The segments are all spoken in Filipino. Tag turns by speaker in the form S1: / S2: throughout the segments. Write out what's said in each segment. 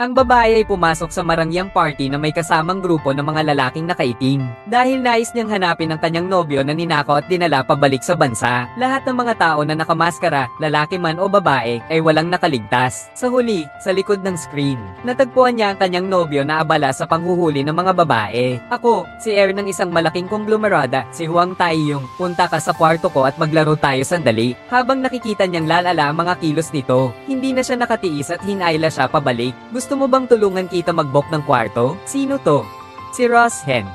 S1: Ang babae ay pumasok sa marangyang party na may kasamang grupo ng mga lalaking nakaitim. Dahil nais niyang hanapin ang kanyang nobyo na ninakaw at dinala pabalik sa bansa. Lahat ng mga tao na nakamaskara, lalaki man o babae, ay walang nakaligtas. Sa huli, sa likod ng screen, natagpuan niya ang kanyang nobyo na abala sa panghuhuli ng mga babae. Ako, si heir ng isang malaking konglomerada, si Huang Taiyong. Punta ka sa kwarto ko at maglaro tayo sandali. Habang nakikita niyang lalala ang mga kilos nito, hindi na siya nakatiis at hinayla siya pabalik. Gusto mo bang tulungan kita mag-book ng kwarto? Sino to? Si Ross Hen.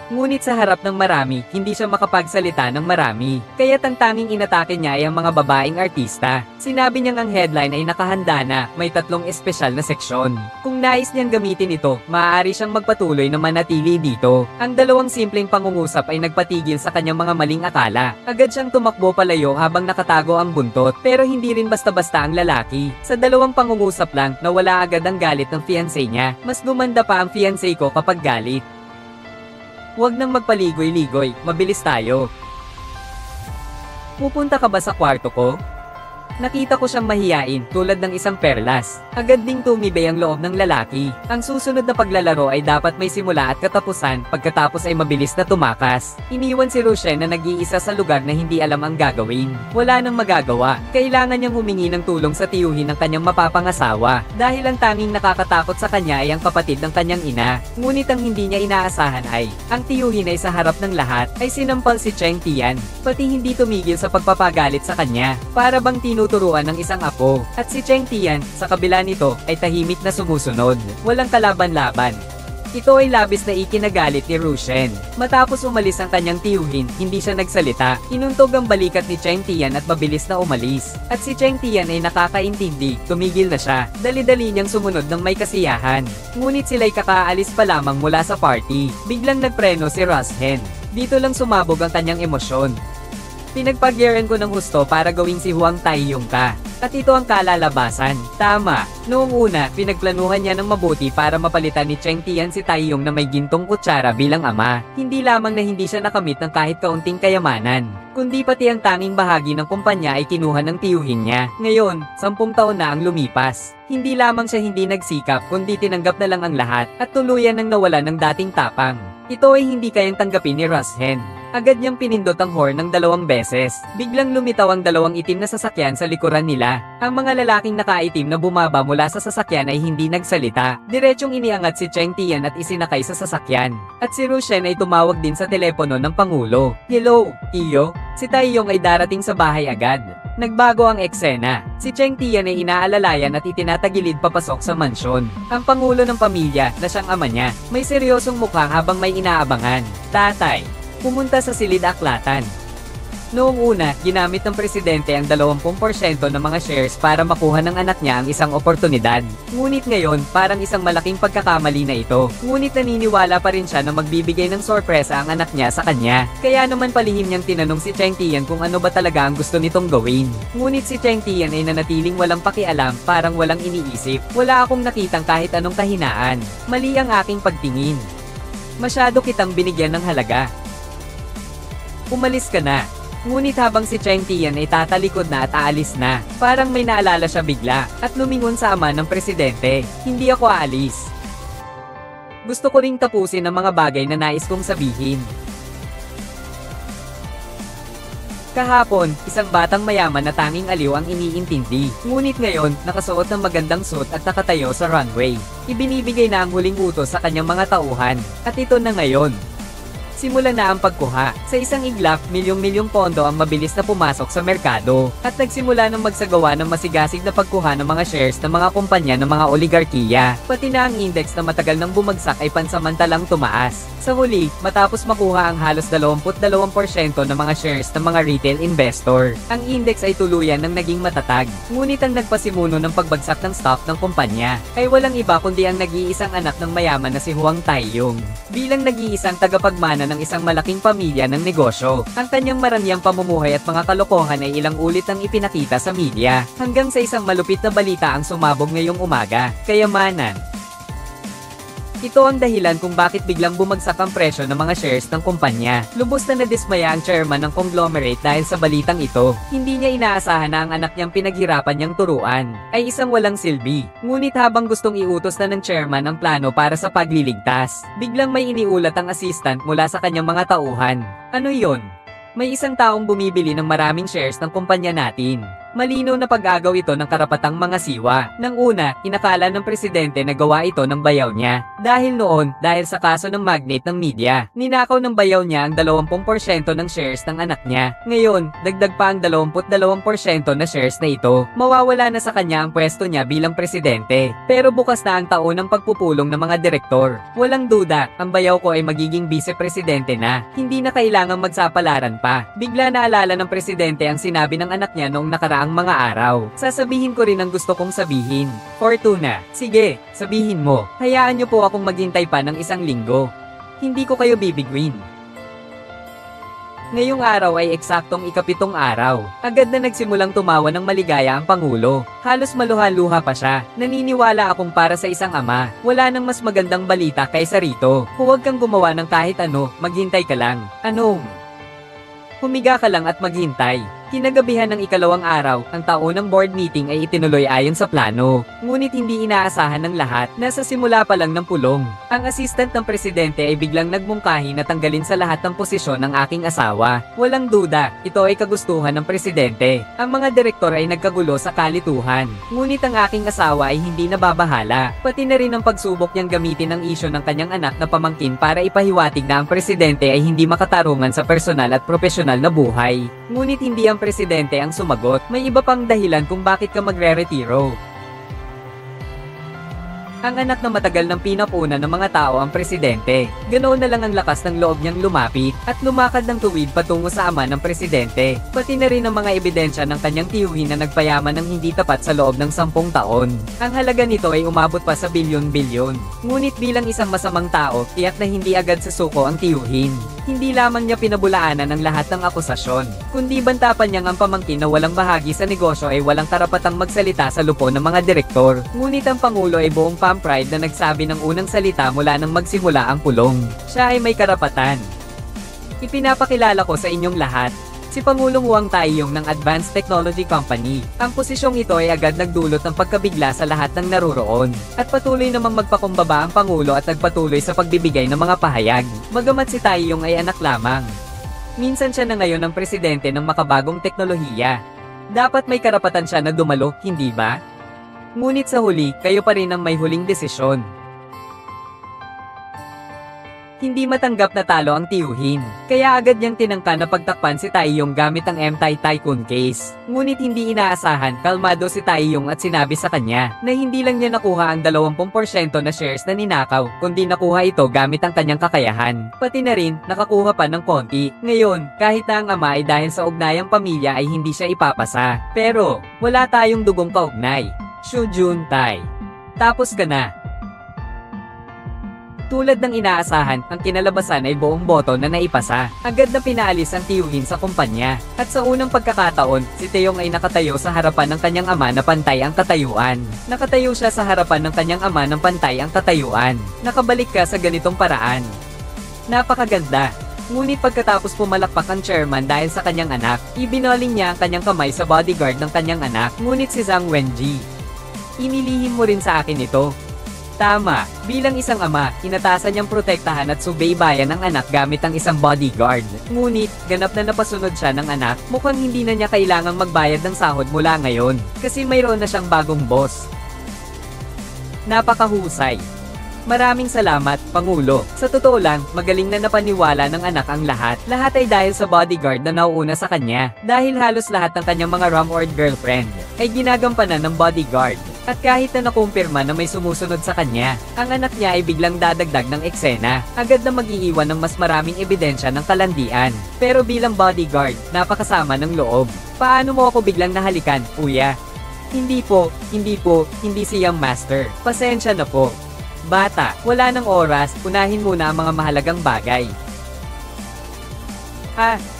S1: Ngunit sa harap ng marami, hindi siya makapagsalita ng marami. Kaya't ang tanging inatake niya ay ang mga babaeng artista. Sinabi niyang ang headline ay nakahanda na, may 3 espesyal na seksyon. Kung nais niyang gamitin ito, maaari siyang magpatuloy na manatili dito. Ang 2 simpleng pangungusap ay nagpatigil sa kanyang mga maling akala. Agad siyang tumakbo palayo habang nakatago ang buntot, pero hindi rin basta-basta ang lalaki. Sa 2 pangungusap lang, nawala agad ang galit ng fiancé niya. Mas gumanda pa ang fiancé ko kapag galit. Huwag nang magpaligoy-ligoy, mabilis tayo. Pupunta ka ba sa kwarto ko? Nakita ko siyang mahiyain, tulad ng isang perlas. Agad ding tumibay ang loob ng lalaki. Ang susunod na paglalaro ay dapat may simula at katapusan, pagkatapos ay mabilis na tumakas. Iniwan si Rushen na nag-iisa sa lugar na hindi alam ang gagawin. Wala nang magagawa. Kailangan niyang humingi ng tulong sa tiyuhin ng kanyang mapapangasawa. Dahil ang tanging nakakatakot sa kanya ay ang kapatid ng kanyang ina. Ngunit ang hindi niya inaasahan ay, ang tiyuhin ay sa harap ng lahat, ay sinampal si Cheng Tian. Pati hindi tumigil sa pagpapagalit sa kanya. Para bang tinuturuan ng isang apo. At si Cheng Tian, sa kabila nito, ay tahimik na sumusunod. Walang kalaban-laban. Ito ay labis na ikinagalit ni Rushen. Matapos umalis ang kanyang tiyuhin, hindi siya nagsalita. Inuntog ang balikat ni Cheng Tian at mabilis na umalis. At si Cheng Tian ay nakakaintindi, tumigil na siya. Dali-dali niyang sumunod ng may kasiyahan. Ngunit sila'y kakaalis pa lamang mula sa party. Biglang nagpreno si Ross Hen. Dito lang sumabog ang kanyang emosyon. Pinagpagyaran ko ng husto para gawing si Huang Taiyong ka. At ito ang kalalabasan. Tama. Noong una, pinagplanuhan niya ng mabuti para mapalitan ni Cheng Tian si Taiyong na may gintong kutsara bilang ama. Hindi lamang na hindi siya nakamit ng kahit kaunting kayamanan, kundi pati ang tanging bahagi ng kumpanya ay kinuha ng tiyuhin niya. Ngayon, 10 taon na ang lumipas. Hindi lamang siya hindi nagsikap, kundi tinanggap na lang ang lahat, at tuluyan nang nawala ng dating tapang. Ito ay hindi kayang tanggapin ni Ross Hen. Agad niyang pinindot ang horn ng 2 beses. Biglang lumitaw ang 2 itim na sasakyan sa likuran nila. Ang mga lalaking nakaitim na bumaba mula sa sasakyan ay hindi nagsalita. Diretsyong iniangat si Cheng Tian at isinakay sa sasakyan. At si Rushen ay tumawag din sa telepono ng Pangulo. Hello, Iyo? Si Taiyong ay darating sa bahay agad. Nagbago ang eksena. Si Cheng Tian ay inaalalayan at itinatagilid papasok sa mansyon. Ang pangulo ng pamilya, na siyang ama niya, may seryosong mukha habang may inaabangan. Tatay, pumunta sa silid-aklatan. Noong una, ginamit ng presidente ang 20% ng mga shares para makuha ng anak niya ang isang oportunidad. Ngunit ngayon, parang isang malaking pagkakamali na ito. Ngunit naniniwala pa rin siya na magbibigay ng sorpresa ang anak niya sa kanya. Kaya naman palihim niyang tinanong si Cheng Tian kung ano ba talaga ang gusto nitong gawin. Ngunit si Cheng Tian ay nanatiling walang pakialam, parang walang iniisip. Wala akong nakitang kahit anong kahinaan. Mali ang aking pagtingin. Masyado kitang binigyan ng halaga. Umalis ka na. Ngunit habang si Cheng Tian ay tatalikod na at aalis na, parang may naalala siya bigla, at lumingon sa ama ng presidente. Hindi ako aalis. Gusto ko ring tapusin ang mga bagay na nais kong sabihin. Kahapon, isang batang mayaman na tanging aliw ang iniintindi. Ngunit ngayon, nakasuot ng magandang suit at nakatayo sa runway. Ibinibigay na ang huling utos sa kanyang mga tauhan. At ito na ngayon. Simulan na ang pagkuha. Sa isang iglap, milyong-milyong pondo ang mabilis na pumasok sa merkado. At nagsimula ng magsagawa ng masigasig na pagkuha ng mga shares ng mga kumpanya ng mga oligarkiya. Pati na ang index na matagal nang bumagsak ay pansamantalang tumaas. Sa huli, matapos makuha ang halos 22% ng mga shares ng mga retail investor, ang index ay tuluyan ng naging matatag. Ngunit ang nagpasimuno ng pagbagsak ng stock ng kumpanya ay walang iba kundi ang nag-iisang anak ng mayaman na si Huang Taiyong. Bilang nag-iisang tagapagmana ng isang malaking pamilya ng negosyo, ang kanyang marangyang pamumuhay at mga kalokohan ay ilang ulit ang ipinakita sa media, hanggang sa isang malupit na balita ang sumabog ngayong umaga. Kayamanan. Ito ang dahilan kung bakit biglang bumagsak ang presyo ng mga shares ng kumpanya. Lubos na nadismaya ang chairman ng conglomerate dahil sa balitang ito. Hindi niya inaasahan na ang anak niyang pinaghirapan niyang turuan ay isang walang silbi. Ngunit habang gustong iutos na ng chairman ang plano para sa pagliligtas, biglang may iniulat ang assistant mula sa kanyang mga tauhan. Ano yon? May isang taong bumibili ng maraming shares ng kumpanya natin. Malinaw na pag-agaw ito ng karapatang mga siwa. Nang una, inakala ng presidente na gawa ito ng bayaw niya. Dahil sa kaso ng magnate ng media, ninakaw ng bayaw niya ang 20% ng shares ng anak niya. Ngayon, dagdag pa ang 22% na shares na ito. Mawawala na sa kanya ang pwesto niya bilang presidente. Pero bukas na ang taon ng pagpupulong ng mga direktor. Walang duda, ang bayaw ko ay magiging vice-presidente na. Hindi na kailangang magsapalaran pa. Bigla naalala ng presidente ang sinabi ng anak niya noong nakaraang mga araw. Sasabihin ko rin ang gusto kong sabihin. Fortuna, sige, sabihin mo. Hayaan niyo po akong maghintay pa ng 1 linggo. Hindi ko kayo bibigwin. Ngayong araw ay eksaktong ika-7 araw. Agad na nagsimulang tumawa ng maligaya ang Pangulo. Halos maluha-luha pa siya. Naniniwala akong para sa isang ama, wala nang mas magandang balita kaysa rito. Huwag kang gumawa ng kahit ano, maghintay ka lang. Anong? Humiga ka lang at maghintay. Kinagabihan ng ikalawang araw, ang taunang board meeting ay itinuloy ayon sa plano. Ngunit hindi inaasahan ng lahat na sa simula pa lang ng pulong. Ang assistant ng presidente ay biglang nagmungkahi na tanggalin sa lahat ng posisyon ng aking asawa. Walang duda, ito ay kagustuhan ng presidente. Ang mga direktor ay nagkagulo sa kalituhan. Ngunit ang aking asawa ay hindi nababahala. Pati na rin ang pagsubok niyang gamitin ang isyo ng kanyang anak na pamangkin para ipahiwatig na ang presidente ay hindi makatarungan sa personal at profesional na buhay. Ngunit hindi ang presidente ang sumagot. May iba pang dahilan kung bakit ka magre-retiro. Ang anak na matagal ng pinapuna ng mga tao ang presidente. Ganoon na lang ang lakas ng loob niyang lumapit at lumakad ng tuwid patungo sa ama ng presidente. Pati na rin ang mga ebidensya ng kanyang tiyuhin na nagpayaman ng hindi tapat sa loob ng 10 taon. Ang halaga nito ay umabot pa sa bilyon-bilyon. Ngunit bilang isang masamang tao, tiyak na hindi agad susuko ang tiyuhin. Hindi lamang niya pinabulaanan ang lahat ng akusasyon, kundi bantapan niyang ang pamangkin na walang bahagi sa negosyo ay walang karapatang magsalita sa lupo ng mga direktor. Ngunit ang Pangulo ay buong pride na nagsabi ng unang salita mula nang magsimula ang pulong. Siya ay may karapatan. Ipinapakilala ko sa inyong lahat, si Pangulong Wang Taiyong ng Advanced Technology Company. Ang posisyong ito ay agad nagdulot ng pagkabigla sa lahat ng naroroon. At patuloy namang magpakumbaba ang Pangulo at nagpatuloy sa pagbibigay ng mga pahayag. Bagamat si Taiyong ay anak lamang, minsan siya na ngayon ang presidente ng makabagong teknolohiya. Dapat may karapatan siya na dumalo, hindi ba? Ngunit sa huli, kayo pa rin ang may huling desisyon. Hindi matanggap na talo ang tiyuhin, kaya agad niyang tinangka na pagtakpan si Taiyong gamit ang MTI Tycoon case. Ngunit hindi inaasahan, kalmado si Taiyong at sinabi sa kanya na hindi lang niya nakuha ang 20% na shares na ninakaw, kundi nakuha ito gamit ang kanyang kakayahan. Pati na rin, nakakuha pa ng konti. Ngayon, kahit na ang ama ay dahil sa ugnayang pamilya ay hindi siya ipapasa. Pero, wala tayong dugong kaugnay. Shu Jun Tai. Tapos ka na. Tulad ng inaasahan, ang kinalabasan ay buong boto na naipasa. Agad na pinaalis ang tiyuhin sa kumpanya. At sa unang pagkakataon, si Taeyong ay nakatayo sa harapan ng kanyang ama na pantay ang katayuan. Nakatayo siya sa harapan ng kanyang ama ng pantay ang katayuan. Nakabalik ka sa ganitong paraan. Napakaganda. Ngunit pagkatapos pumalakpak ang chairman dahil sa kanyang anak, ibinoling niya ang kanyang kamay sa bodyguard ng kanyang anak. Ngunit si Zhang Wenji, inilihim mo rin sa akin ito. Tama, bilang isang ama, inatasan niyang protektahan at subaybayan ang anak gamit ang isang bodyguard. Ngunit, ganap na napasunod siya ng anak, mukhang hindi na niya kailangang magbayad ng sahod mula ngayon, kasi mayroon na siyang bagong boss. Napakahusay. Maraming salamat, Pangulo. Sa totoo lang, magaling na napaniwala ng anak ang lahat. Lahat ay dahil sa bodyguard na nauuna sa kanya. Dahil halos lahat ng kanyang mga rumored girlfriend ay ginagampanan ng bodyguard. At kahit na nakumpirma na may sumusunod sa kanya, ang anak niya ay biglang dadagdag ng eksena. Agad na mag-iiwan ng mas maraming ebidensya ng kalandian. Pero bilang bodyguard, napakasama ng loob. Paano mo ako biglang nahalikan, kuya? Hindi si Young Master. Pasensya na po. Bata, wala ng oras, unahin muna ang mga mahalagang bagay.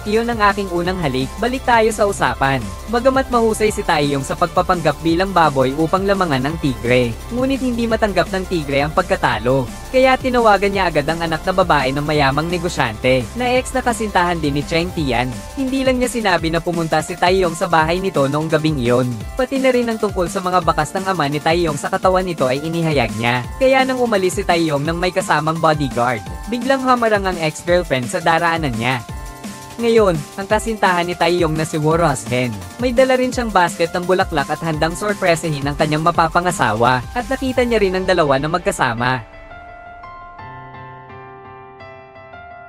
S1: Iyon ang aking unang halik. Balik tayo sa usapan. Bagamat mahusay si Taeyong sa pagpapanggap bilang baboy upang lamangan ng tigre, ngunit hindi matanggap ng tigre ang pagkatalo. Kaya tinawagan niya agad ang anak na babae ng mayamang negosyante, na ex na kasintahan din ni Cheng Tian. Hindi lang niya sinabi na pumunta si Taeyong sa bahay nito noong gabing iyon. Pati na rin ang tungkol sa mga bakas ng ama ni Taeyong sa katawan nito ay inihayag niya. Kaya nang umalis si Taeyong nang may kasamang bodyguard, biglang hamarang ang ex-girlfriend sa daraanan niya. Ngayon, ang kasintahan ni Taeyong na si Woo Roshen, may dala rin siyang basket ng bulaklak at handang sorpresahin ang kanyang mapapangasawa, at nakita niya rin ang dalawa na magkasama.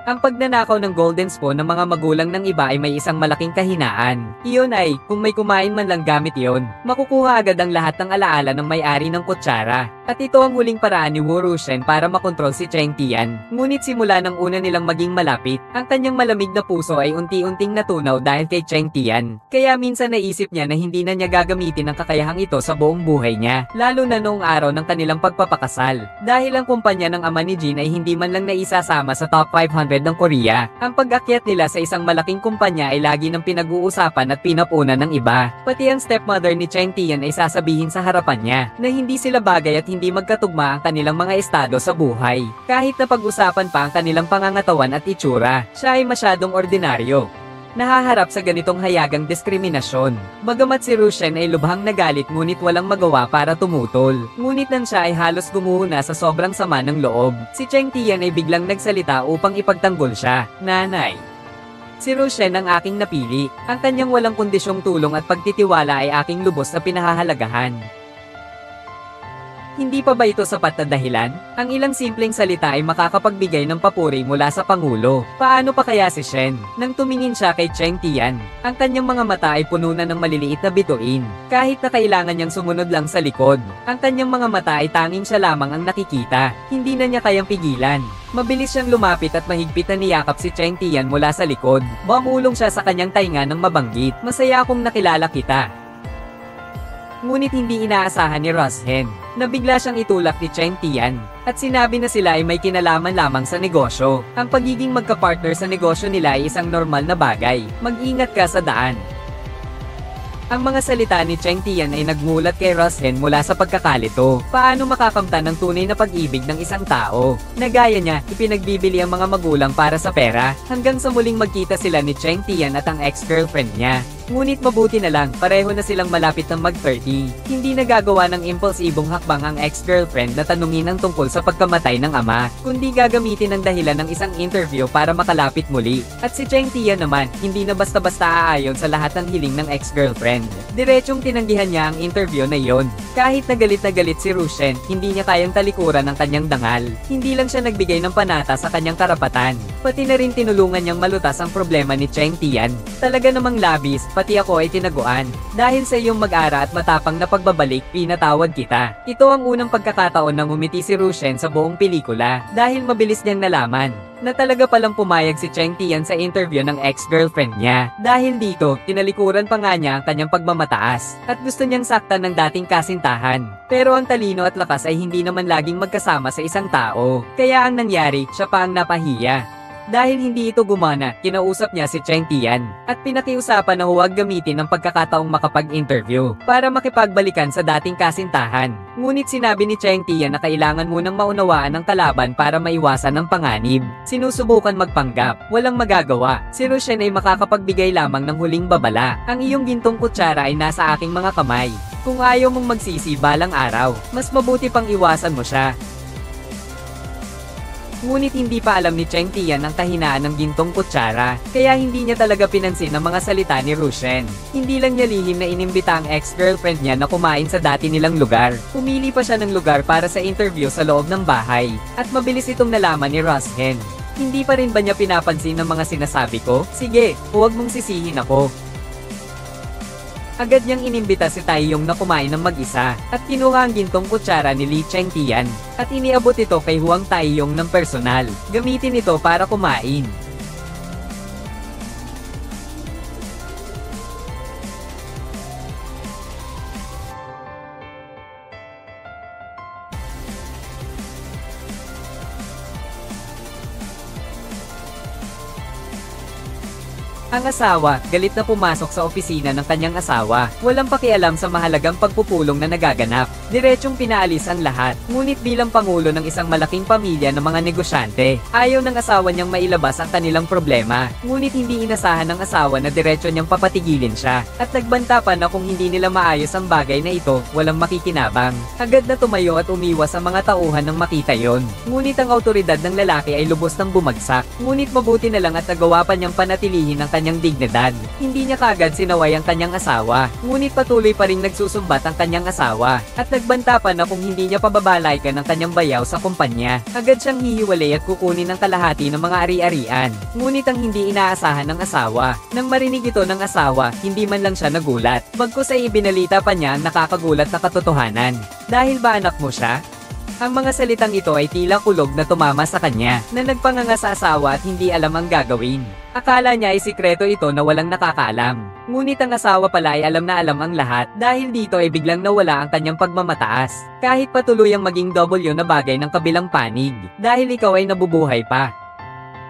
S1: Ang pagnanakaw ng golden spoon ng mga magulang ng iba ay may isang malaking kahinaan. Iyon ay, kung may kumain man lang gamit iyon, makukuha agad ang lahat ng alaala ng may-ari ng kutsara. At ito ang huling paraan ni Woo Roshen para makontrol si Cheng Tian. Ngunit simula ng una nilang maging malapit, ang kanyang malamig na puso ay unti-unting natunaw dahil kay Cheng Tian. Kaya minsan naisip niya na hindi na niya gagamitin ang kakayahang ito sa buong buhay niya, lalo na noong araw ng kanilang pagpapakasal. Dahil ang kumpanya ng ama ni Jin ay hindi man lang naisasama sa top 500 ng Korea, ang pag-akyat nila sa isang malaking kumpanya ay lagi ng pinag-uusapan at pinapunan ng iba. Pati ang stepmother ni Cheng Tian ay sasabihin sa harapan niya na hindi sila bagay at hindi magkatugma ang kanilang mga estado sa buhay. Kahit na pag-usapan pa ang kanilang pangangatawan at itsura, siya ay masyadong ordinaryo. Nahaharap sa ganitong hayagang diskriminasyon. Bagamat si Roshen ay lubhang nagalit ngunit walang magawa para tumutol. Ngunit nang siya ay halos gumuho sa sobrang sama ng loob, si Cheng Tian ay biglang nagsalita upang ipagtanggol siya. Nanay, si Roshen ang aking napili. Ang kanyang walang kondisyong tulong at pagtitiwala ay aking lubos na pinahahalagahan. Hindi pa ba ito sapat na dahilan? Ang ilang simpleng salita ay makakapagbigay ng papuri mula sa Pangulo. Paano pa kaya si Shen? Nang tumingin siya kay Cheng Tian, ang kanyang mga mata ay puno na ng maliliit na bituin. Kahit na kailangan niyang sumunod lang sa likod, ang kanyang mga mata ay tanging siya lamang ang nakikita. Hindi na niya kayang pigilan. Mabilis siyang lumapit at mahigpit na niyakap si Cheng Tian mula sa likod. Bumulong siya sa kanyang tainga ng mabanggit. Masaya akong nakilala kita. Ngunit hindi inaasahan ni Roshen na bigla siyang itulak ni Cheng Tian at sinabi na sila ay may kinalaman lamang sa negosyo. Ang pagiging magka-partner sa negosyo nila ay isang normal na bagay. Mag-ingat ka sa daan. Ang mga salita ni Cheng Tian ay nagmulat kay Roshen mula sa pagkakalito. Paano makakamtan ng tunay na pag-ibig ng isang tao? Nagaya niya, ipinagbibili ang mga magulang para sa pera, hanggang sa muling magkita sila ni Cheng Tian at ang ex-girlfriend niya. Ngunit mabuti na lang, pareho na silang malapit ng mag-30. Hindi nagagawa ng impulsibong hakbang ang ex-girlfriend na tanungin ang tungkol sa pagkamatay ng ama, kundi gagamitin ang dahilan ng isang interview para makalapit muli. At si Cheng Tian naman, hindi na basta-basta aayon sa lahat ng hiling ng ex-girlfriend. Diretsong tinanggihan niya ang interview na iyon. Kahit na galit si Roshen, hindi niya kayang talikuran ang kanyang dangal. Hindi lang siya nagbigay ng panata sa kanyang karapatan, pati na rin tinulungan niyang malutas ang problema ni Cheng Tian. Talaga namang labis, pati ako ay tinaguan. Dahil sa iyong mag-ara at matapang na pagbabalik, pinatawad kita. Ito ang unang pagkakataon na ngumiti si Roshen sa buong pelikula, dahil mabilis niyang nalaman na talaga palang pumayag si Cheng Tian sa interview ng ex-girlfriend niya. Dahil dito, tinalikuran pa nga niya ang kanyang pagmamataas, at gusto niyang saktan ng dating kasintahan. Pero ang talino at lakas ay hindi naman laging magkasama sa isang tao. Kaya ang nangyari, siya pa ang napahiya. Dahil hindi ito gumana, kinausap niya si Cheng Tian, at pinakiusapan na huwag gamitin ang pagkakataong makapag-interview para makipagbalikan sa dating kasintahan. Ngunit sinabi ni Cheng Tian na kailangan munang maunawaan ang kalaban para maiwasan ang panganib. Sinusubukan magpanggap, walang magagawa. Si Roshen ay makakapagbigay lamang ng huling babala. Ang iyong gintong kutsara ay nasa aking mga kamay. Kung ayaw mong magsisi balang araw, mas mabuti pang iwasan mo siya. Ngunit hindi pa alam ni Cheng Tian ang kahinaan ng gintong kutsara, kaya hindi niya talaga pinansin ang mga salita ni Roshen. Hindi lang niya lihim na inimbita ang ex-girlfriend niya na kumain sa dati nilang lugar. Pumili pa siya ng lugar para sa interview sa loob ng bahay, at mabilis itong nalaman ni Roshen. Hindi pa rin ba niya pinapansin ang mga sinasabi ko? Sige, huwag mong sisihin ako. Agad niyang inimbita si Taeyong na kumain ng mag-isa, at kinuha ang gintong kutsara ni Lee Cheng Tian, at iniabot ito kay Huang Taeyong ng personal. Gamitin ito para kumain. Ang asawa, galit na pumasok sa opisina ng kanyang asawa. Walang pakialam sa mahalagang pagpupulong na nagaganap. Diretsong pinaalis ang lahat. Ngunit bilang pangulo ng isang malaking pamilya ng mga negosyante, ayaw ng asawa niyang mailabas ang kanilang problema. Ngunit hindi inasahan ng asawa na diretso niyang papatigilin siya. At nagbanta pa na kung hindi nila maayos ang bagay na ito, walang makikinabang. Agad na tumayo at umiwas ang mga tauhan nang makita yon. Ngunit ang autoridad ng lalaki ay lubos nang bumagsak. Ngunit mabuti na lang at nagawa pa niyang panatilihin ang kanyang dignidad. Hindi niya kaagad sinaway ang kanyang asawa, ngunit patuloy pa ring nagsusumbat ang kanyang asawa, at nagbanta pa na kung hindi niya pababalaikan ang kanyang bayaw sa kumpanya, agad siyang hihiwalay at kukunin ang kalahati ng mga ari-arian. Ngunit ang hindi inaasahan ng asawa, nang marinig ito ng asawa, hindi man lang siya nagulat. Bagkus ay ibinalita pa niya ang nakakagulat na katotohanan. Dahil ba anak mo siya? Ang mga salitang ito ay tila kulog na tumama sa kanya, na nagpanganga sa asawa at hindi alam ang gagawin. Akala niya ay sikreto ito na walang nakakaalam. Ngunit ang asawa pala ay alam na alam ang lahat, dahil dito ay biglang nawala ang kanyang pagmamataas. Kahit patuloy ang maging W na bagay ng kabilang panig, dahil ikaw ay nabubuhay pa.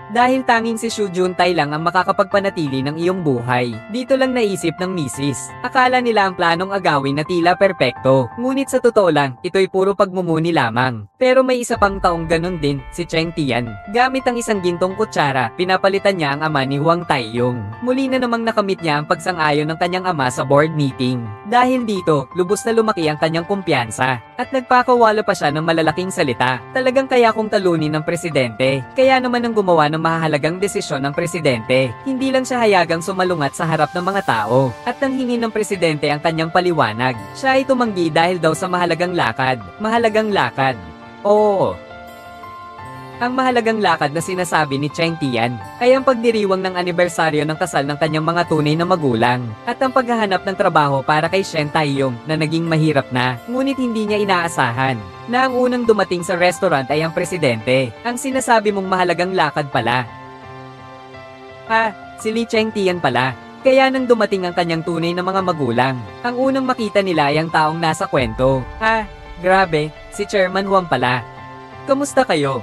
S1: Dahil tanging si Shu Juntai lang ang makakapagpanatili ng iyong buhay. Dito lang naisip ng misis. Akala nila ang planong agawin na tila perpekto. Ngunit sa totoo lang, ito'y puro pagmumuni lamang. Pero may isa pang taong ganun din, si Cheng Tian. Gamit ang isang gintong kutsara, pinapalitan niya ang ama ni Huang Taiyong. Muli na namang nakamit niya ang pagsang-ayon ng kanyang ama sa board meeting. Dahil dito, lubos na lumaki ang kanyang kumpiyansa. At nagpakawala pa siya ng malalaking salita. Talagang kaya kong talunin ng presidente. Kaya naman ang gumawa ng mahalagang desisyon ng presidente. Hindi lang siya hayagang sumalungat sa harap ng mga tao. At nang hingin ng presidente ang kanyang paliwanag, siya ay tumanggi dahil daw sa mahalagang lakad. Mahalagang lakad. Oo. Ang mahalagang lakad na sinasabi ni Cheng Tian ay ang pagdiriwang ng anibersaryo ng kasal ng kanyang mga tunay na magulang at ang paghahanap ng trabaho para kay Shen Taiyong na naging mahirap na, ngunit hindi niya inaasahan na ang unang dumating sa restaurant ay ang presidente. Ang sinasabi mong mahalagang lakad pala. Si Li Cheng Tian pala. Kaya nang dumating ang kanyang tunay na mga magulang, ang unang makita nila ay ang taong nasa kwento. Grabe, si Chairman Huang pala. Kamusta kayo?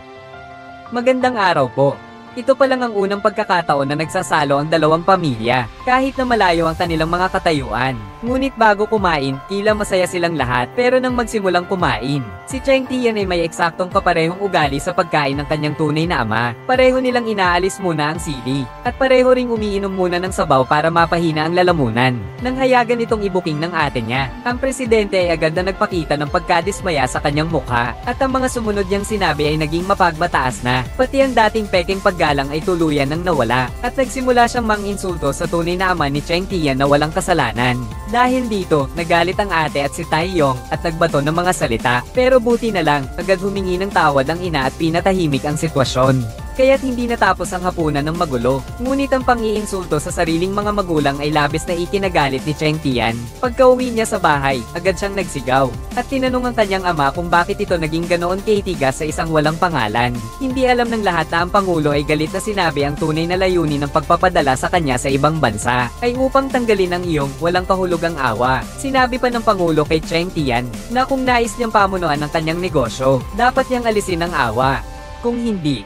S1: Magandang araw po. Ito pa lang ang unang pagkakataon na nagsasalo ang dalawang pamilya, kahit na malayo ang kanilang mga katayuan. Ngunit bago kumain, tila masaya silang lahat, pero nang magsimulang kumain, si Cheng Tian ay may eksaktong kaparehong ugali sa pagkain ng kanyang tunay na ama. Pareho nilang inaalis muna ang sili, at pareho ring umiinom muna ng sabaw para mapahina ang lalamunan. Nang hayagan itong ibuking ng ate niya, ang presidente ay agad na nagpakita ng pagkadismaya sa kanyang mukha, at ang mga sumunod niyang sinabi ay naging mapagmataas na, pati ang dating peking paggalang ay tuluyan ng nawala, at nagsimula siyang manginsulto sa tunay na ama ni Cheng Tian na walang kasalanan. Dahil dito, nagalit ang ate at si Taiyong at nagbato ng mga salita, pero buti na lang, agad humingi ng tawad ang ina at pinatahimik ang sitwasyon. Kaya't hindi natapos ang hapunan ng magulo. Ngunit ang pang-iinsulto sa sariling mga magulang ay labis na ikinagalit ni Cheng Tian. Pagka-uwi niya sa bahay, agad siyang nagsigaw. At tinanong ang kanyang ama kung bakit ito naging ganoon kaitigas sa isang walang pangalan. Hindi alam ng lahat na ang Pangulo ay galit na sinabi ang tunay na layunin ng pagpapadala sa kanya sa ibang bansa ay upang tanggalin ang iyong walang kahulugang awa. Sinabi pa ng Pangulo kay Cheng Tian na kung nais niyang pamunuan ang kanyang negosyo, dapat niyang alisin ang awa. Kung hindi,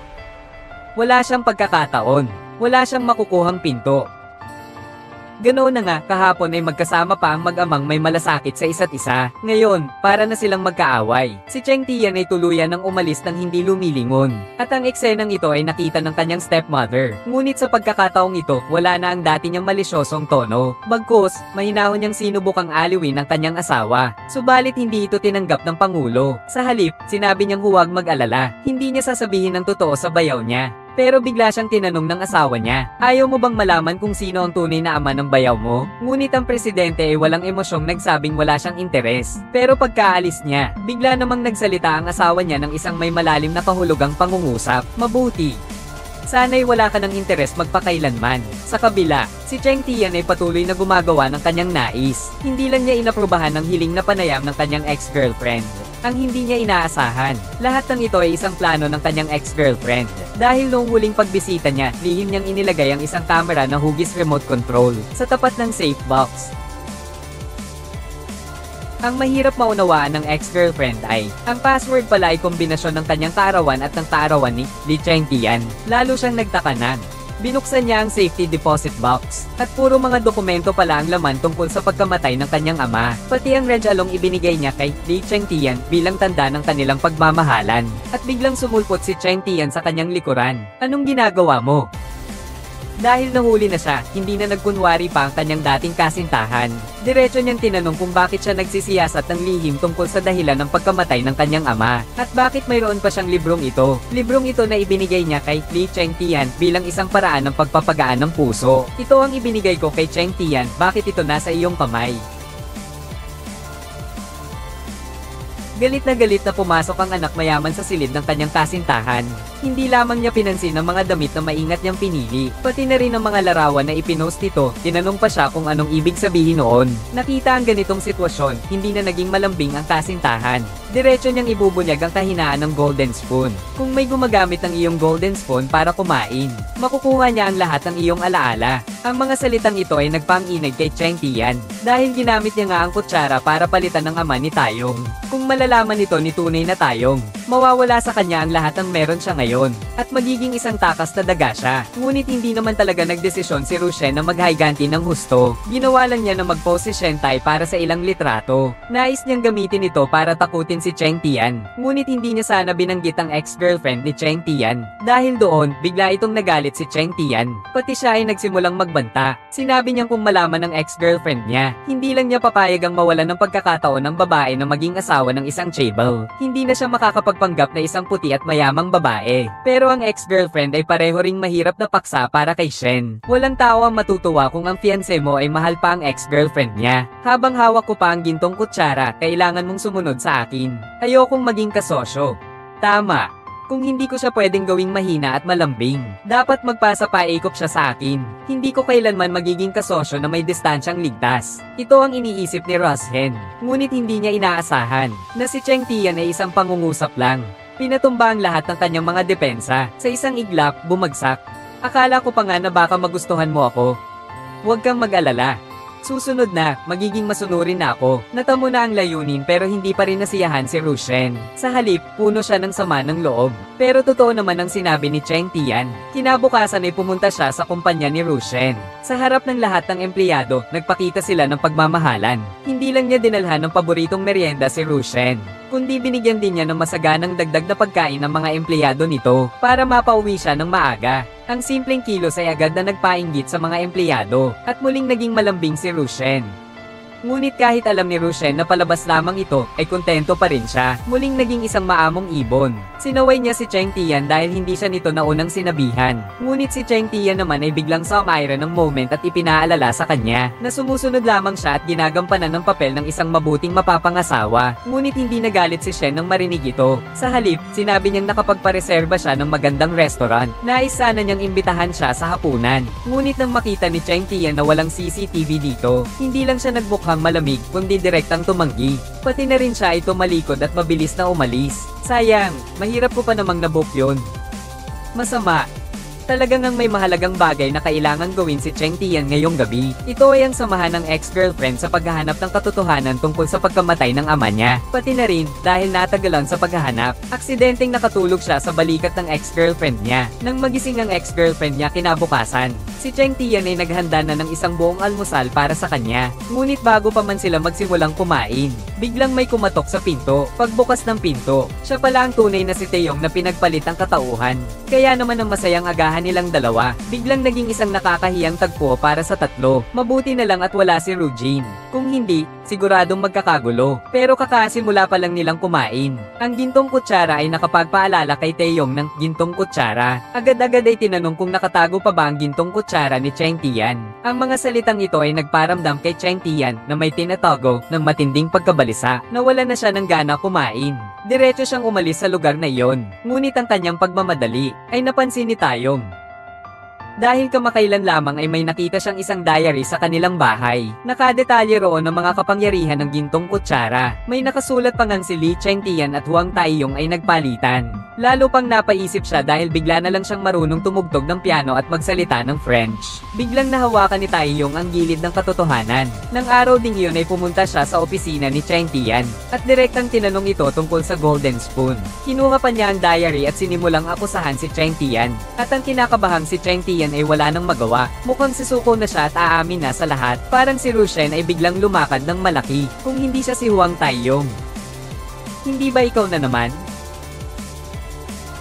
S1: wala siyang pagkakataon. Wala siyang makukuhang pinto. Ganoon na nga, kahapon ay magkasama pa ang mag-amang may malasakit sa isa't isa. Ngayon, para na silang magkaaway. Si Cheng Tian ay tuluyan ng umalis ng hindi lumilingon. At ang eksenang ito ay nakita ng kanyang stepmother. Ngunit sa pagkakataong ito, wala na ang dati niyang malisyosong tono. Bagkus, mahinahon niyang sinubukang aliwin ang kanyang asawa. Subalit hindi ito tinanggap ng Pangulo. Sa halip, sinabi niyang huwag mag-alala. Hindi niya sasabihin ang totoo sa bayaw niya. Pero bigla siyang tinanong ng asawa niya, ayaw mo bang malaman kung sino ang tunay na ama ng bayaw mo? Ngunit ang presidente ay walang emosyong nagsabing wala siyang interes. Pero pagkaalis niya, bigla namang nagsalita ang asawa niya ng isang may malalim na kahulugang pangungusap. Mabuti. Sana'y wala ka ng interes magpakailanman. Sa kabila, si Cheng Tian ay patuloy na gumagawa ng kanyang nais. Hindi lang niya inaprubahan ang hiling na panayam ng kanyang ex-girlfriend. Ang hindi niya inaasahan. Lahat ng ito ay isang plano ng kanyang ex-girlfriend. Dahil noong huling pagbisita niya, lihim niyang inilagay ang isang camera na hugis remote control sa tapat ng safe box. Ang mahirap maunawaan ng ex-girlfriend ay, ang password pala ay kombinasyon ng kanyang kaarawan at ng kaarawan ni Li Cheng Tian. Lalo siyang nagtaka na. Binuksan niya ang safety deposit box, at puro mga dokumento pala ang laman tungkol sa pagkamatay ng kanyang ama. Pati ang regalong ibinigay niya kay Li Chengtian bilang tanda ng kanilang pagmamahalan. At biglang sumulpot si Chengtian sa kanyang likuran. Anong ginagawa mo? Dahil nahuli na siya, hindi na nagkunwari pa ang kanyang dating kasintahan. Diretso niyang tinanong kung bakit siya nagsisiyasat ng lihim tungkol sa dahilan ng pagkamatay ng kanyang ama. At bakit mayroon pa siyang librong ito. Librong ito na ibinigay niya kay Li Chengtian bilang isang paraan ng pagpapagaan ng puso. Ito ang ibinigay ko kay Chengtian, bakit ito nasa iyong kamay? Galit na pumasok ang anak mayaman sa silid ng kanyang kasintahan. Hindi lamang niya pinansin ang mga damit na maingat niyang pinili, pati na rin ang mga larawan na ipinost ito. Tinanong pa siya kung anong ibig sabihin noon. Nakita ang ganitong sitwasyon, hindi na naging malambing ang kasintahan. Diretso niyang ibubunyag ang kahinaan ng golden spoon. Kung may gumagamit ng iyong golden spoon para kumain, makukuha niya ang lahat ng iyong alaala. Ang mga salitang ito ay nagpang-inag kay Chengtian, dahil ginamit niya nga ang kutsara para palitan ng ama ni Taeyong. Kung malalaman ito ni tunay na Taeyong, mawawala sa kanya ang lahat ng meron siya ngayon, at magiging isang takas na daga siya. Ngunit hindi naman talaga nagdesisyon si Rushen na maghayganti ng husto. Ginawa lang niya na mag-pose si Shentai para sa ilang litrato. Nais niyang gamitin ito para takutin si Chengtian. Ngunit hindi niya sana binanggit ang ex-girlfriend ni Chengtian. Dahil doon, bigla itong nagalit si Chengtian. Pati siya ay nagsimulang magbanta. Sinabi niyang kung malaman ng ex-girlfriend niya, hindi lang niya papayag ang mawalan ng pagkakataon ng babae na maging asawa ng isang chaebol. Hindi na siya makakapagpanggap na isang puti at mayamang babae. Pero ang ex-girlfriend ay pareho ring mahirap na paksa para kay Shen. Walang tao ang matutuwa kung ang fiancé mo ay mahal pa ang ex-girlfriend niya. Habang hawak ko pa ang gintong kutsara, kailangan mong sumunod sa akin. Ayokong maging kasosyo. Tama. Kung hindi ko siya pwedeng gawing mahina at malambing, dapat magpasa-paikop siya sa akin. Hindi ko kailanman magiging kasosyo na may distansyang ligtas. Ito ang iniisip ni Rushen. Ngunit hindi niya inaasahan na si Chengtian ay isang pangungusap lang. Pinatumba ang lahat ng kanyang mga depensa. Sa isang iglap, bumagsak. Akala ko pa nga na baka magustuhan mo ako. Huwag kang mag-alala. Susunod na, magiging masunurin na ako. Natamo na ang layunin pero hindi pa rin nasiyahan si Rushen. Sa halip, puno siya ng sama ng loob. Pero totoo naman ang sinabi ni Chengtian. Kinabukasan ay pumunta siya sa kumpanya ni Rushen. Sa harap ng lahat ng empleyado, nagpakita sila ng pagmamahalan. Hindi lang niya dinalhan ng paboritong merienda si Rushen, kundi binigyan din niya ng masaganang dagdag na pagkain ng mga empleyado nito para mapauwi siya ng maaga. Ang simpleng kilos ay agad na nagpainggit sa mga empleyado at muling naging malambing si Rushen. Ngunit kahit alam ni Rushen na palabas lamang ito, ay kontento pa rin siya. Muling naging isang maamong ibon. Sinaway niya si Chengtian dahil hindi siya nito naunang sinabihan. Ngunit si Chengtian naman ay biglang sumaira ng moment at ipinaalala sa kanya na sumusunod lamang siya at ginagampanan ng papel ng isang mabuting mapapangasawa. Ngunit hindi nagalit si Shen nang marinig ito. Sa halip, sinabi niyang nakapagpareserba siya ng magandang restaurant. Nais sana niyang imbitahan siya sa hapunan. Ngunit nang makita ni Chengtian na walang CCTV dito, hindi lang siya nagbukhang malamig kundi direktang tumanggi. Pati na rin siya ay tumalikod at mabilis na umalis. Sayang, mahirap ko pa namang nabook yun. Masama. Talagang ang may mahalagang bagay na kailangan gawin si Chengtian ngayong gabi. Ito ay ang samahan ng ex-girlfriend sa paghahanap ng katotohanan tungkol sa pagkamatay ng ama niya. Pati na rin, dahil natagalan sa paghahanap, aksidenteng nakatulog siya sa balikat ng ex-girlfriend niya. Nang magising ang ex-girlfriend niya kinabukasan, si Chengtian ay naghanda na ng isang buong almusal para sa kanya. Ngunit bago pa man sila magsimulang kumain, biglang may kumatok sa pinto. Pagbukas ng pinto, siya pala ang tunay na si Taeyong na pinagpalit ang katauhan. Kaya naman ang masayang agahan nilang dalawa, biglang naging isang nakakahiyang tagpo para sa tatlo. Mabuti na lang at wala si Rujin. Kung hindi, siguradong magkakagulo. Pero kakasimula pa lang nilang kumain. Ang gintong kutsara ay nakapagpaalala kay Taeyong ng gintong kutsara. Agad-agad ay tinanong kung nakatago pa ba ang gintong kutsara ni Chengtian. Ang mga salitang ito ay nagparamdam kay Chengtian na may tinatago ng matinding pagkabalisa. Nawala na siya ng gana kumain. Diretso siyang umalis sa lugar na iyon. Ngunit ang kanyang pagmamadali ay napansin ni Taeyong. Dahil kamakailan lamang ay may nakita siyang isang diary sa kanilang bahay. Nakadetalye roon ng mga kapangyarihan ng gintong kutsara. May nakasulat pa ngang si Li Chengtian at Huang Taeyong ay nagpalitan. Lalo pang napaisip siya dahil bigla na lang siyang marunong tumugtog ng piano at magsalita ng French. Biglang nahawakan ni Taeyong ang gilid ng katotohanan. Nang araw ding iyon ay pumunta siya sa opisina ni Cheng Tian at direktang tinanong ito tungkol sa Golden Spoon. Kinuha pa niya ang diary at sinimulang akusahan si Cheng Tian. At ang kinakabahang si Cheng Tian ay wala nang magawa. Mukhang sisuko na siya at aamin na sa lahat. Parang si Rushen ay biglang lumakad ng malaki. Kung hindi siya si Huang Taeyong. Hindi ba ikaw na naman?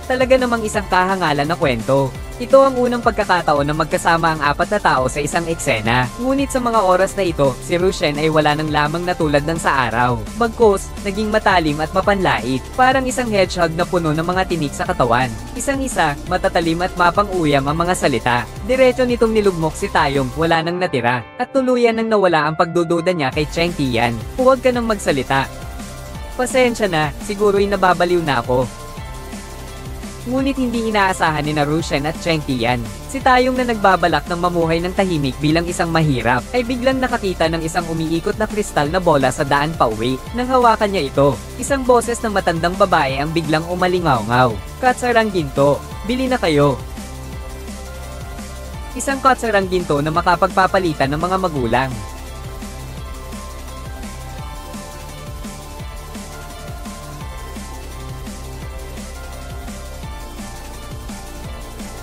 S1: Talaga namang isang kahangalan na kwento. Ito ang unang pagkakataon na magkasama ang apat na tao sa isang eksena. Ngunit sa mga oras na ito, si Rushen ay wala nang lamang na tulad ng sa araw. Bagkus, naging matalim at mapanlait. Parang isang hedgehog na puno ng mga tinik sa katawan. Isang-isa, matatalim at mapang-uyam ang mga salita. Diretso nitong nilugmok si Taeyong, wala nang natira. At tuluyan nang nawala ang pagdududa niya kay Cheng Tian. Huwag ka nang magsalita. Pasensya na, siguro'y nababaliw na ako. Ngunit hindi inaasahan ni Rushen at Cheng Tian. Si Taeyong na nagbabalak ng mamuhay ng tahimik bilang isang mahirap, ay biglang nakakita ng isang umiikot na kristal na bola sa daan pauwi. Nang hawakan niya ito, isang boses ng matandang babae ang biglang umalingaw-ngaw. Katsarang ginto, bili na kayo. Isang katsarang ginto na makapagpapalitan ng mga magulang.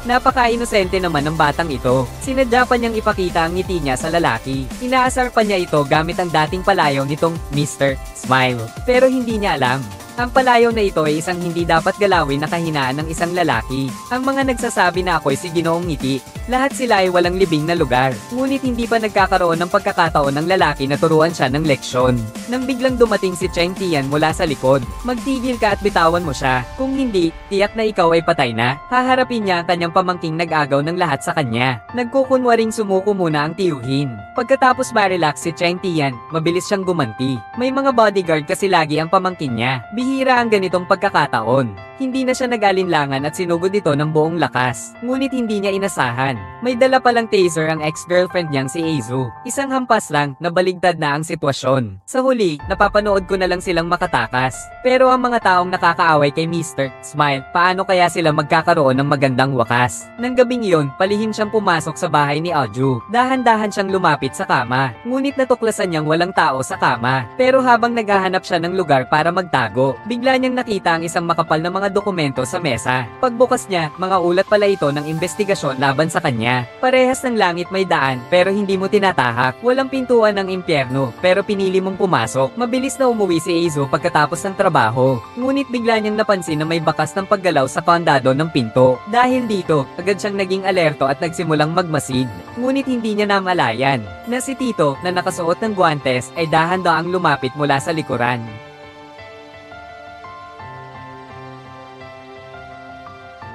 S1: Napaka-inosente naman ng batang ito. Sinadya pa niyang ipakita ang ngiti niya sa lalaki. Inaasar pa niya ito gamit ang dating palayaw nitong Mr. Smile. Pero hindi niya alam. Ang palayaw na ito ay isang hindi dapat galawin na kahinaan ng isang lalaki. Ang mga nagsasabi na ako'y si Ginoong Ngiti, lahat sila ay walang libing na lugar. Ngunit hindi pa nagkakaroon ng pagkakataon ng lalaki na turuan siya ng leksyon. Nang biglang dumating si Cheng Tian mula sa likod, magtigil ka at bitawan mo siya. Kung hindi, tiyak na ikaw ay patay na. Haharapin niya ang kanyang pamangking nag-agaw ng lahat sa kanya. Nagkukunwaring sumuko muna ang tiyuhin. Pagkatapos ma-relax si Cheng Tian, mabilis siyang gumanti. May mga bodyguard kasi lagi ang pamangkin niya. Bihira ang ganitong pagkakataon. Hindi na siya nag-alinlangan at sinugod ito ng buong lakas. Ngunit hindi niya inasahan. May dala palang taser ang ex-girlfriend niyang si Azu. Isang hampas lang, nabaligtad na ang sitwasyon. Sa huli, napapanood ko na lang silang makatakas. Pero ang mga taong nakakaaway kay Mr. Smile, paano kaya sila magkakaroon ng magandang wakas? Nang gabing iyon, palihim siyang pumasok sa bahay ni Alju. Dahan-dahan siyang lumapit sa kama. Ngunit natuklasan niyang walang tao sa kama. Pero habang naghahanap siya ng lugar para magtago, bigla niyang nakita ang isang makapal na mga dokumento sa mesa. Pagbukas niya, mga ulat pala ito ng investigasyon laban sa kanya. Parehas ng langit may daan, pero hindi mo tinatahak. Walang pintuan ng impyerno, pero pinili mong pumasok. Mabilis na umuwi si Azu pagkatapos ng trabaho. Ngunit bigla niyang napansin na may bakas ng paggalaw sa kandado ng pinto. Dahil dito, agad siyang naging alerto at nagsimulang magmasid. Ngunit hindi niya namalayan na si Tito, na nakasuot ng guwantes, ay dahan-daang lumapit mula sa likuran.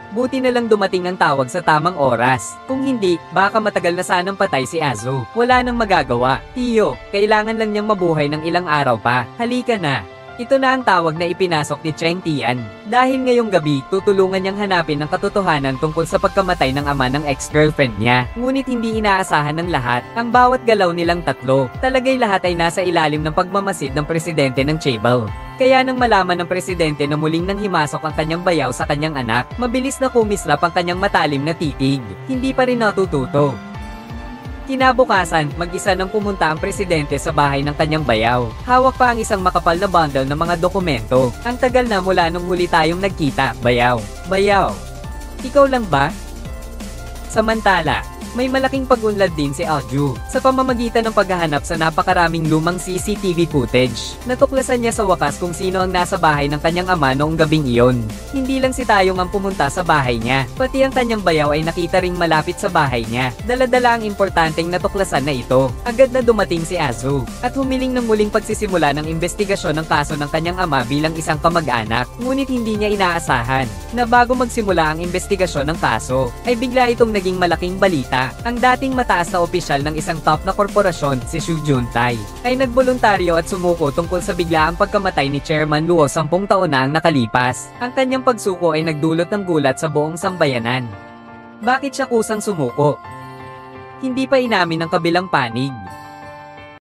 S1: Buti na lang dumating ang tawag sa tamang oras. Kung hindi, baka matagal na sanang patay si Azu. Wala nang magagawa. Tiyo, kailangan lang niyang mabuhay ng ilang araw pa. Halika na. Ito na ang tawag na ipinasok ni Cheng Tian. Dahil ngayong gabi, tutulungan niyang hanapin ang katotohanan tungkol sa pagkamatay ng ama ng ex-girlfriend niya. Ngunit hindi inaasahan ng lahat, ang bawat galaw nilang tatlo. Talagay lahat ay nasa ilalim ng pagmamasid ng presidente ng Chaebol. Kaya nang malaman ng presidente na muling nang himasok ang kanyang bayaw sa kanyang anak, mabilis na kumislap ang kanyang matalim na titig. Hindi pa rin natututo. Kinabukasan, mag-isa nang pumunta ang presidente sa bahay ng kanyang bayaw. Hawak pa ang isang makapal na bundle ng mga dokumento. Ang tagal na mula nung huli tayong nagkita, bayaw. Bayaw. Ikaw lang ba? Samantala, may malaking pag-unlad din si Alju sa pamamagitan ng paghahanap sa napakaraming lumang CCTV footage. Natuklasan niya sa wakas kung sino ang nasa bahay ng kanyang ama noong gabing iyon. Hindi lang si Taeyong ang pumunta sa bahay niya, pati ang kanyang bayaw ay nakita ring malapit sa bahay niya. Dala-dala ang importanteng natuklasan na ito. Agad na dumating si Azu at humiling ng muling pagsisimula ng investigasyon ng kaso ng kanyang ama bilang isang kamag-anak. Ngunit hindi niya inaasahan na bago magsimula ang investigasyon ng kaso, ay bigla itong naging malaking balita. Ang dating mataas na opisyal ng isang top na korporasyon, si Xu Juntai, ay nagboluntaryo at sumuko tungkol sa biglaang pagkamatay ni Chairman Luo 10 taon na ang nakalipas. Ang kanyang pagsuko ay nagdulot ng gulat sa buong sambayanan. Bakit siya kusang sumuko? Hindi pa inamin ng kabilang panig.